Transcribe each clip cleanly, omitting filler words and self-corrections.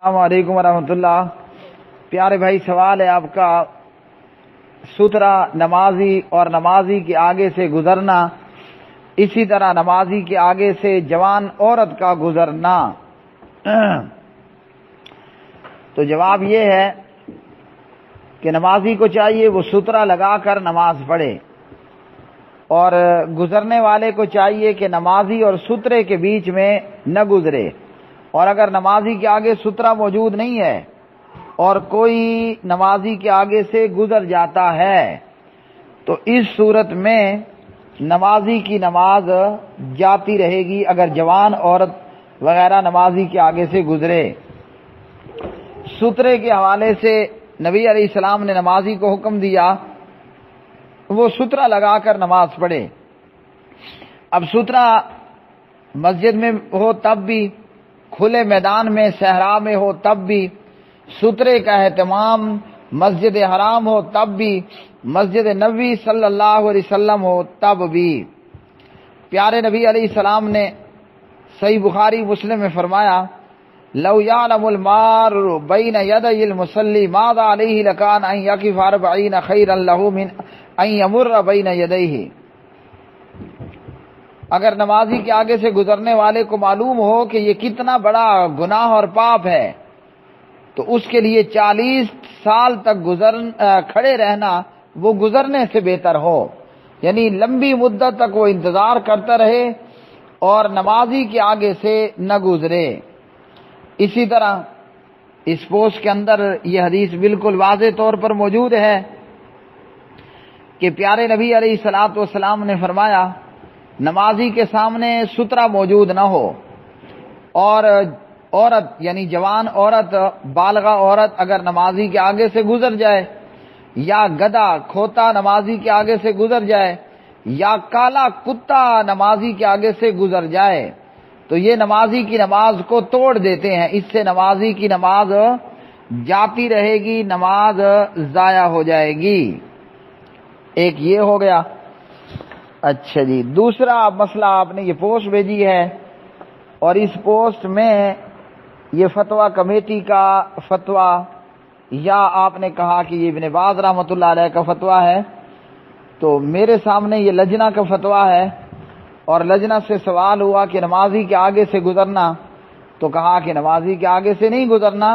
السلام علیکم ورحمۃ اللہ۔ پیارے بھائی، سوال ہے آپ کا، سترا نمازی اور نمازی کے آگے سے گزرنا، اسی طرح نمازی کے آگے سے جوان عورت کا گزرنا۔ تو جواب یہ ہے کہ نمازی کو چاہیے وہ سترا لگا کر نماز پڑھے، اور گزرنے والے کو چاہیے کہ نمازی اور سترے کے بیچ میں نہ گزرے، اور اگر نمازی کے آگے سترا موجود نہیں ہے اور کوئی نمازی کے آگے سے گزر جاتا ہے تو اس صورت میں نمازی کی نماز جاتی رہے گی اگر جوان عورت وغیرہ نمازی کے آگے سے گزرے۔ سترے کے حوالے سے نبی علیہ السلام نے نمازی کو حکم دیا وہ سترا لگا کر نماز پڑھے۔ اب سترا مسجد میں ہو تب بھی، کھلے میدان میں صحرا میں ہو تب بھی، سترے کا اہتمام مسجد حرام ہو تب بھی، مسجد نبوی صلی اللہ علیہ وسلم ہو تب بھی۔ پیارے نبی علیہ السلام نے صحیح بخاری مسلم میں فرمایا، لو یعلم المار بین یدی المصلی ماذا علیہ لکان ان یقف 40 خیرا له من ان یمر بین یدیہ۔ اگر نمازی کے آگے سے گزرنے والے کو معلوم ہو کہ یہ کتنا بڑا گناہ اور پاپ ہے تو اس کے لیے 40 سال تک کھڑے رہنا وہ گزرنے سے بہتر ہو، یعنی لمبی مدت تک وہ انتظار کرتا رہے اور نمازی کے آگے سے نہ گزرے۔ اسی طرح اس پوسٹ کے اندر یہ حدیث بالکل واضح طور پر موجود ہے کہ پیارے نبی علیہ الصلوۃ والسلام نے فرمایا نمازی کے سامنے سترا موجود نہ ہو، اور عورت یعنی جوان عورت، بالغہ عورت اگر نمازی کے آگے سے گزر جائے، یا گدھا کھوتا نمازی کے آگے سے گزر جائے، یا کالا کتا نمازی کے آگے سے گزر جائے تو یہ نمازی کی نماز کو توڑ دیتے ہیں، اس سے نمازی کی نماز جاتی رہے گی، نماز ضائع ہو جائے گی۔ ایک یہ ہو گیا۔ اچھا جی، دوسرا مسئلہ آپ نے یہ پوسٹ بھیجی ہے، اور اس پوسٹ میں یہ فتویٰ کمیٹی کا فتویٰ، یا آپ نے کہا کہ یہ ابن باز رحمۃ اللہ علیہ کا فتویٰ ہے، تو میرے سامنے یہ لجنہ کا فتویٰ ہے، اور لجنہ سے سوال ہوا کہ نمازی کے آگے سے گزرنا، تو کہا کہ نمازی کے آگے سے نہیں گزرنا،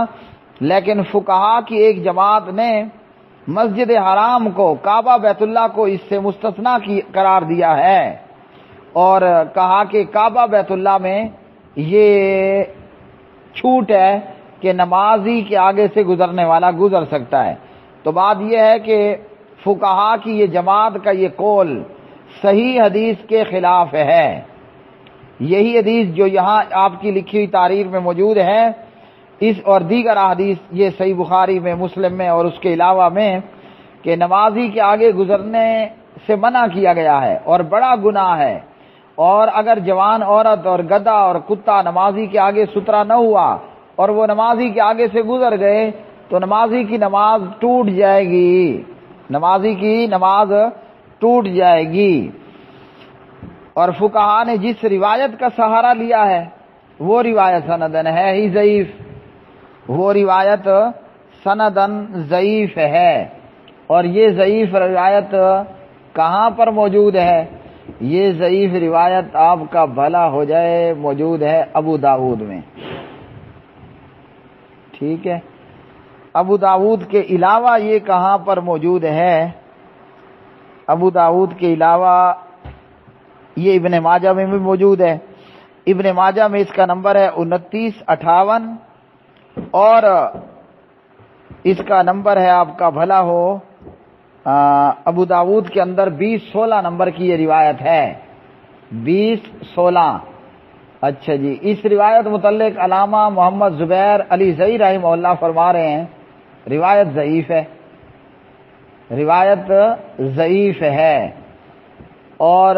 لیکن فقہا کی ایک جماعت نے مسجد حرام کو، کعبہ بیت اللہ کو اس سے مستثنا قرار دیا ہے، اور کہا کہ کعبہ بیت اللہ میں یہ چھوٹ ہے کہ نمازی کے آگے سے گزرنے والا گزر سکتا ہے۔ تو بات یہ ہے کہ فقہا کی یہ جماعت کا یہ قول صحیح حدیث کے خلاف ہے۔ یہی حدیث جو یہاں آپ کی لکھی ہوئی تحریر میں موجود ہے، اس اور دیگر احادیث یہ صحیح بخاری میں، مسلم میں اور اس کے علاوہ میں، کہ نمازی کے آگے گزرنے سے منع کیا گیا ہے اور بڑا گناہ ہے، اور اگر جوان عورت اور گدھا اور کتا نمازی کے آگے سترا نہ ہوا اور وہ نمازی کے آگے سے گزر گئے تو نمازی کی نماز ٹوٹ جائے گی، نمازی کی نماز ٹوٹ جائے گی۔ اور فقہا نے جس روایت کا سہارا لیا ہے وہ روایت سندن ہے ہی ضعیف، وہ روایت سندن ضعیف ہے، اور یہ ضعیف روایت کہاں پر موجود ہے؟ یہ ضعیف روایت آپ کا بھلا ہو جائے موجود ہے ابو داؤد میں، ٹھیک ہے؟ ابو داؤد کے علاوہ یہ کہاں پر موجود ہے؟ ابو داؤد کے علاوہ یہ ابن ماجہ میں بھی موجود ہے۔ ابن ماجہ میں اس کا نمبر ہے 2958، اور اس کا نمبر ہے آپ کا بھلا ہو ابو داؤد کے اندر 2016 نمبر کی یہ روایت ہے، 2016۔ اچھا جی، اس روایت متعلق علامہ محمد زبیر علی زئی رحمہ اللہ فرما رہے ہیں روایت ضعیف ہے، روایت ضعیف ہے۔ اور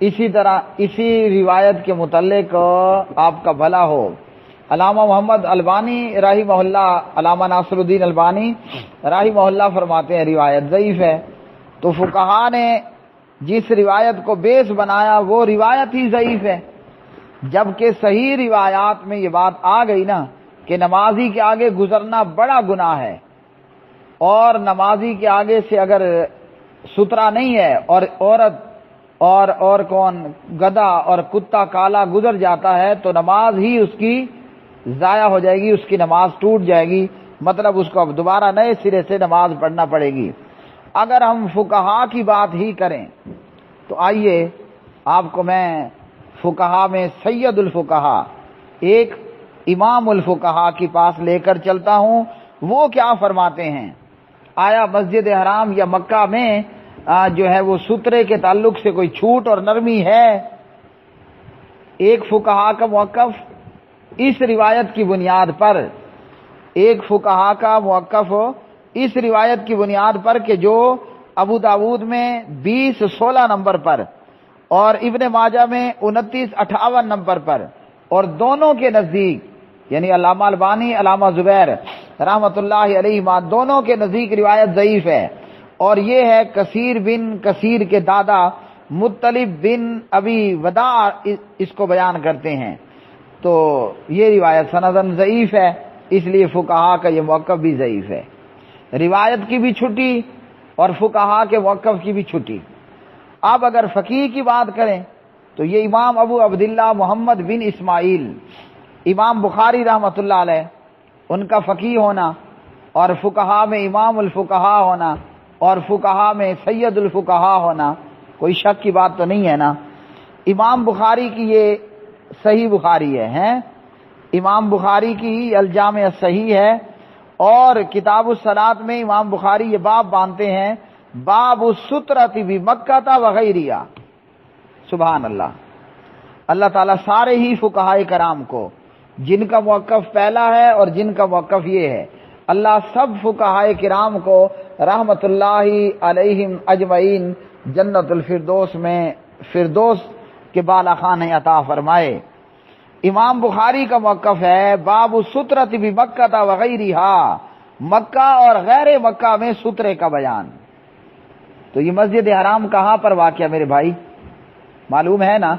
اسی طرح اسی روایت کے متعلق آپ کا بھلا ہو علامہ محمد البانی رحمہ اللہ، علامہ ناصر الدین البانی رحمہ اللہ فرماتے ہیں روایت ضعیف ہے۔ تو فقہا نے جس روایت کو بیس بنایا وہ روایت ہی ضعیف ہے، جبکہ صحیح روایات میں یہ بات آ گئی نا کہ نمازی کے آگے گزرنا بڑا گناہ ہے، اور نمازی کے آگے سے اگر ستھرا نہیں ہے اور عورت اور کون گدھا اور کتا کالا گزر جاتا ہے تو نماز ہی اس کی ضائع ہو جائے گی، اس کی نماز ٹوٹ جائے گی، مطلب اس کو اب دوبارہ نئے سرے سے نماز پڑھنا پڑے گی۔ اگر ہم فقہا کی بات ہی کریں تو آئیے آپ کو میں فقہا میں سید الفقہا، ایک امام الفقہا کے پاس لے کر چلتا ہوں۔ وہ کیا فرماتے ہیں؟ آیا مسجد حرام یا مکہ میں جو ہے وہ سترے کے تعلق سے کوئی چھوٹ اور نرمی ہے؟ ایک فقہا کا موقف اس روایت کی بنیاد پر، ایک فقہا کا موقف اس روایت کی بنیاد پر کہ جو ابو داود میں 20-16 نمبر پر اور ابن ماجہ میں 29-58 نمبر پر، اور دونوں کے نزدیک یعنی علامہ البانی، علامہ زبیر رحمۃ اللہ علیہ دونوں کے نزدیک روایت ضعیف ہے، اور یہ ہے کثیر بن کثیر کے دادا مطلب بن ابی وداع اس کو بیان کرتے ہیں، تو یہ روایت سندن ضعیف ہے، اس لیے فقہا کا یہ موقف بھی ضعیف ہے، روایت کی بھی چھٹی اور فقہا کے موقف کی بھی چھٹی۔ اب اگر فقیہ کی بات کریں تو یہ امام ابو عبداللہ محمد بن اسماعیل، امام بخاری رحمۃ اللہ علیہ، ان کا فقیہ ہونا اور فقہا میں امام الفقہا ہونا اور فقہا میں سید الفقہا ہونا کوئی شک کی بات تو نہیں ہے نا۔ امام بخاری کی یہ صحیح بخاری ہے، امام بخاری کی الجامع الصحیح ہے، اور کتاب الصلاۃ میں امام بخاری یہ باب باندھتے ہیں، باب السترۃ بمکہ وغیرہ۔ سبحان اللہ، اللہ تعالیٰ سارے ہی فقہائے کرام کو، جن کا موقف پہلا ہے اور جن کا موقف یہ ہے، اللہ سب فقہائے کرام کو رحمت اللہ علیہم اجمعین جنت الفردوس میں فردوس کے بالا خانے عطا فرمائے۔ امام بخاری کا موقف ہے باب السترۃ بمکہ وغیرہ، مکہ اور غیر مکہ میں سترے کا بیان۔ تو یہ مسجد حرام کہاں پر واقع میرے بھائی؟ معلوم ہے نا،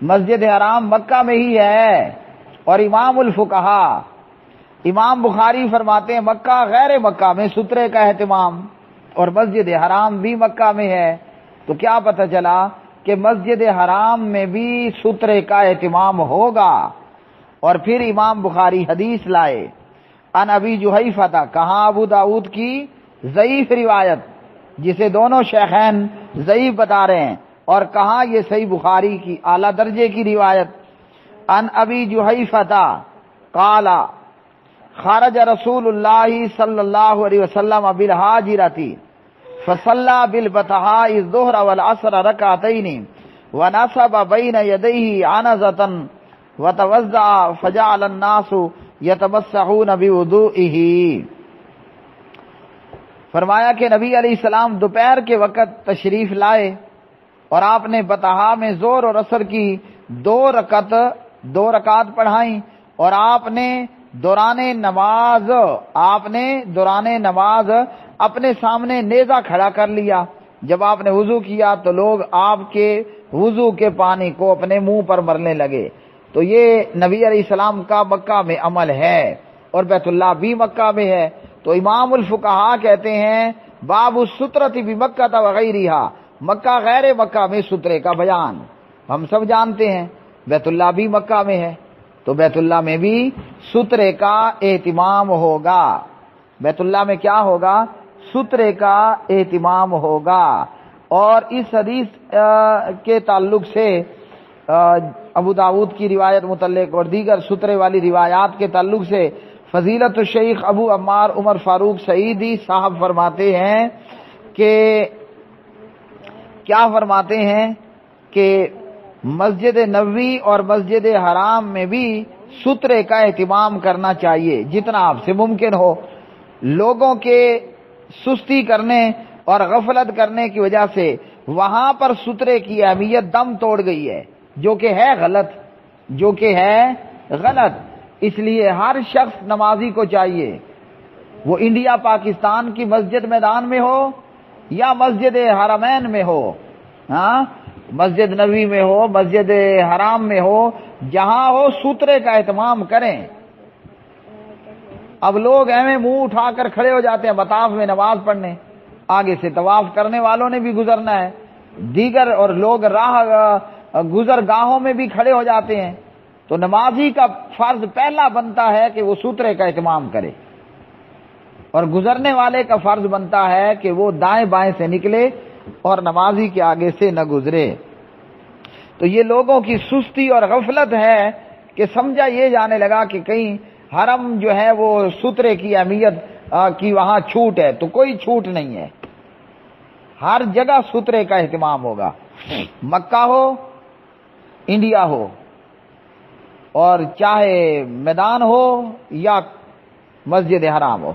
مسجد حرام مکہ میں ہی ہے، اور امام الفقہا امام بخاری فرماتے ہیں مکہ غیر مکہ میں سترے کا اہتمام، اور مسجد حرام بھی مکہ میں ہے، تو کیا پتہ چلا کہ مسجد حرام میں بھی سترے کا اہتمام ہوگا۔ اور پھر امام بخاری حدیث لائے ان ابی جحیفہ، کہاں ابو داود کی ضعیف روایت جسے دونوں شیخین ضعیف بتا رہے ہیں، اور کہاں یہ صحیح بخاری کی اعلیٰ درجے کی روایت، ان ابی جحیفہ قال خرج رسول اللہ صلی اللہ علیہ وسلم بالحاجرۃ فصلى بالبطحاء الظہر والعصر رکعتین ونصب بین یدیہ عنزۃ وتوضأ فجعل الناس یتمسحون بوضوئہ۔ فرمایا کہ نبی علیہ السلام دوپہر کے وقت تشریف لائے اور آپ نے بطحاء میں ظہر اور عصر کی دو رکعت پڑھائیں، اور آپ نے دوران نماز اپنے سامنے نیزہ کھڑا کر لیا۔ جب آپ نے وضو کیا تو لوگ آپ کے وضو کے پانی کو اپنے منہ پر مرنے لگے۔ تو یہ نبی علیہ السلام کا مکہ میں عمل ہے، اور بیت اللہ بھی مکہ میں ہے۔ تو امام الفقہا کہتے ہیں باب السترۃ بمکہ وغیرہ، مکہ غیر مکہ میں سترے کا بیان۔ ہم سب جانتے ہیں بیت اللہ بھی مکہ میں ہے، تو بیت اللہ میں بھی سترے کا اہتمام ہوگا۔ بیت اللہ میں کیا ہوگا؟ سترے کا اہتمام ہوگا۔ اور اس حدیث کے تعلق سے ابو داود کی روایت متعلق اور دیگر سترے والی روایات کے تعلق سے فضیلت الشیخ ابو عمار عمر فاروق سعیدی صاحب فرماتے ہیں کہ کیا فرماتے ہیں کہ مسجد نبوی اور مسجد حرام میں بھی سترے کا اہتمام کرنا چاہیے جتنا آپ سے ممکن ہو۔ لوگوں کے سستی کرنے اور غفلت کرنے کی وجہ سے وہاں پر سترے کی اہمیت دم توڑ گئی ہے، جو کہ ہے غلط۔ اس لیے ہر شخص نمازی کو چاہیے، وہ انڈیا پاکستان کی مسجد میدان میں ہو یا مسجد حرمین میں ہو، مسجد نبوی میں ہو، مسجد حرام میں ہو، جہاں ہو سترے کا اہتمام کریں۔ اب لوگ ایویں منہ اٹھا کر کھڑے ہو جاتے ہیں مطاف میں نماز پڑھنے، آگے سے طواف کرنے والوں نے بھی گزرنا ہے، دیگر اور لوگ راہ گزر گاہوں میں بھی کھڑے ہو جاتے ہیں، تو نمازی کا فرض پہلا بنتا ہے کہ وہ سترے کا اہتمام کرے، اور گزرنے والے کا فرض بنتا ہے کہ وہ دائیں بائیں سے نکلے اور نمازی کے آگے سے نہ گزرے۔ تو یہ لوگوں کی سستی اور غفلت ہے کہ سمجھا یہ جانے لگا کہ کہیں حرم جو ہے وہ سترے کی اہمیت کی وہاں چھوٹ ہے، تو کوئی چھوٹ نہیں ہے، ہر جگہ سترے کا اہتمام ہوگا، مکہ ہو انڈیا ہو، اور چاہے میدان ہو یا مسجد حرام ہو۔